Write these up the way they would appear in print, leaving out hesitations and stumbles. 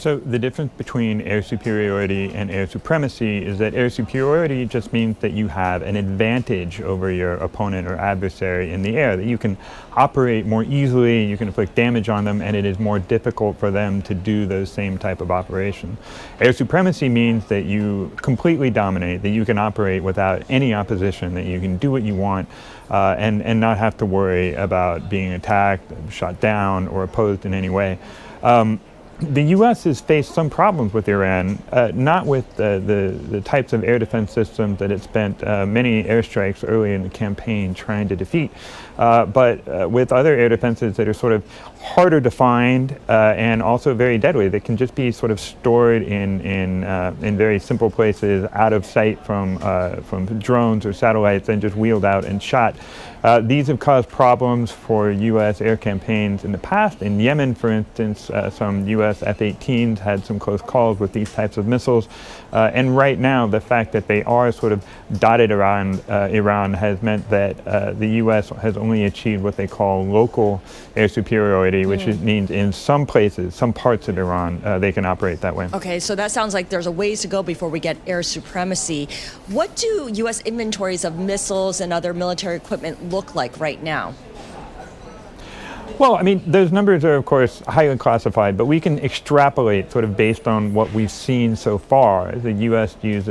So the difference between air superiority and air supremacy is that air superiority just means that you have an advantage over your opponent or adversary in the air, that you can operate more easily, you can inflict damage on them, and it is more difficult for them to do those same type of operation. Air supremacy means that you completely dominate, that you can operate without any opposition, that you can do what you want and not have to worry about being attacked, shot down, or opposed in any way. The U.S. has faced some problems with Iran, not with the types of air defense systems that it spent many airstrikes early in the campaign trying to defeat, but with other air defenses that are sort of harder to find and also very deadly. They can just be sort of stored in very simple places, out of sight from drones or satellites, and just wheeled out and shot. These have caused problems for U.S. air campaigns in the past. In Yemen, for instance, some U.S. F-18s had some close calls with these types of missiles. And right now, the fact that they are sort of dotted around Iran has meant that the U.S. has only achieved what they call local air superiority, which means in some places, some parts of Iran, they can operate that way. Okay, so that sounds like there's a ways to go before we get air supremacy. What do U.S. inventories of missiles and other military equipment look like right now? Well, I mean, those numbers are, of course, highly classified, but we can extrapolate sort of based on what we've seen so far. The U.S. used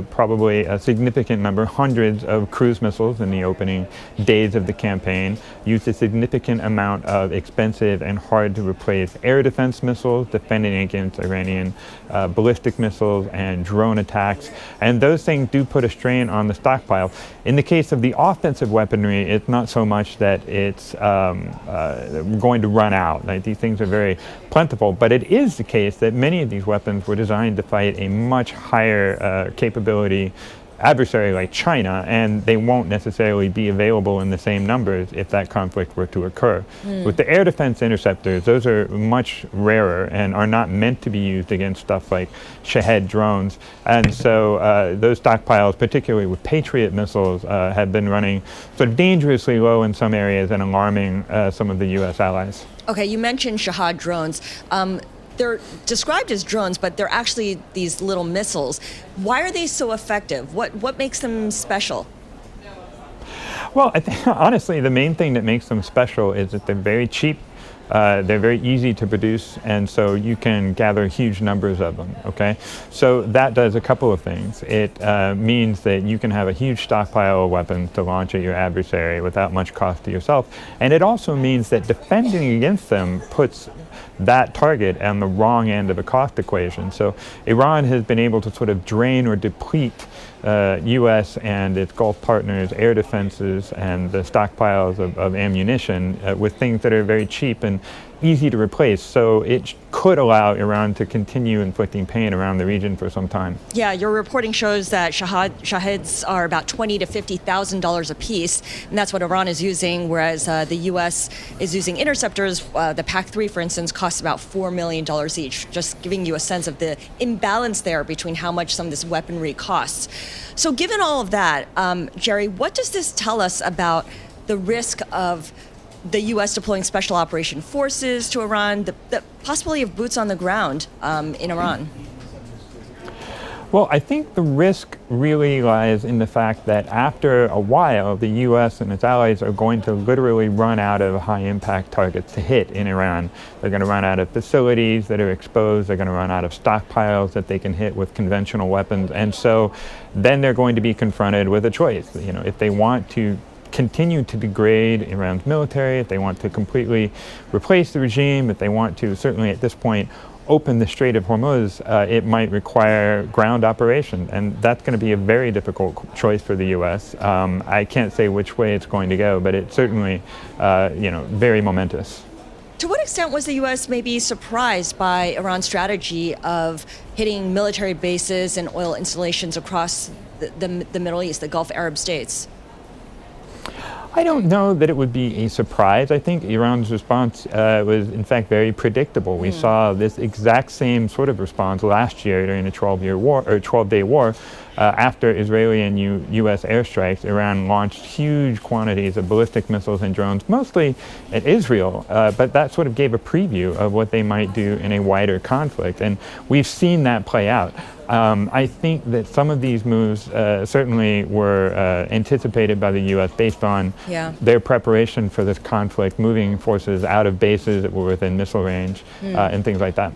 probably a significant number, hundreds of cruise missiles in the opening days of the campaign, used a significant amount of expensive and hard-to-replace air defense missiles, defending against Iranian ballistic missiles and drone attacks, and those things do put a strain on the stockpile. In the case of the offensive weaponry, it's not so much that it's going to run out. Like, these things are very plentiful, but it is the case that many of these weapons were designed to fight a much higher capability adversary like China, and they won't necessarily be available in the same numbers if that conflict were to occur. With the air defense interceptors, those are much rarer and are not meant to be used against stuff like Shahed drones. And so those stockpiles, particularly with Patriot missiles, have been running sort of dangerously low in some areas and alarming some of the U.S. allies. Okay, you mentioned Shahed drones. They're described as drones, but they're actually these little missiles. Why are they so effective? What makes them special? Well, I think, honestly, the main thing that makes them special is that they're very cheap. They're very easy to produce, and so you can gather huge numbers of them, okay? So that does a couple of things. It means that you can have a huge stockpile of weapons to launch at your adversary without much cost to yourself. And it also means that defending against them puts that target on the wrong end of the cost equation. So Iran has been able to sort of drain or deplete U.S. and its Gulf partners' air defenses and the stockpiles of ammunition with things that are very cheap and easy to replace. So it could allow Iran to continue inflicting pain around the region for some time. Yeah, your reporting shows that Shaheds are about $20,000 to $50,000 a piece, and that's what Iran is using, whereas the U.S. is using interceptors. The PAC-3, for instance, costs about $4 million each, just giving you a sense of the imbalance there between how much some of this weaponry costs. So given all of that, Jerry, what does this tell us about the risk of the U.S. deploying special operation forces to Iran, the possibility of boots on the ground in Iran? Well, I think the risk really lies in the fact that after a while, the U.S. and its allies are going to literally run out of high-impact targets to hit in Iran. They're going to run out of facilities that are exposed. They're going to run out of stockpiles that they can hit with conventional weapons. And so then they're going to be confronted with a choice. You know, if they want to continue to degrade Iran's military, if they want to completely replace the regime, if they want to, certainly at this point, open the Strait of Hormuz, it might require ground operation, and that's going to be a very difficult choice for the U.S. I can't say which way it's going to go, but it's certainly, very momentous. To what extent was the U.S. maybe surprised by Iran's strategy of hitting military bases and oil installations across the Middle East, the Gulf Arab states? I don't know that it would be a surprise. I think Iran's response was, in fact, very predictable. We saw this exact same sort of response last year during the 12-day war. After Israeli and U.S. airstrikes, Iran launched huge quantities of ballistic missiles and drones, mostly at Israel, but that sort of gave a preview of what they might do in a wider conflict, and we've seen that play out. I think that some of these moves certainly were anticipated by the U.S. based on their preparation for this conflict, moving forces out of bases that were within missile range and things like that.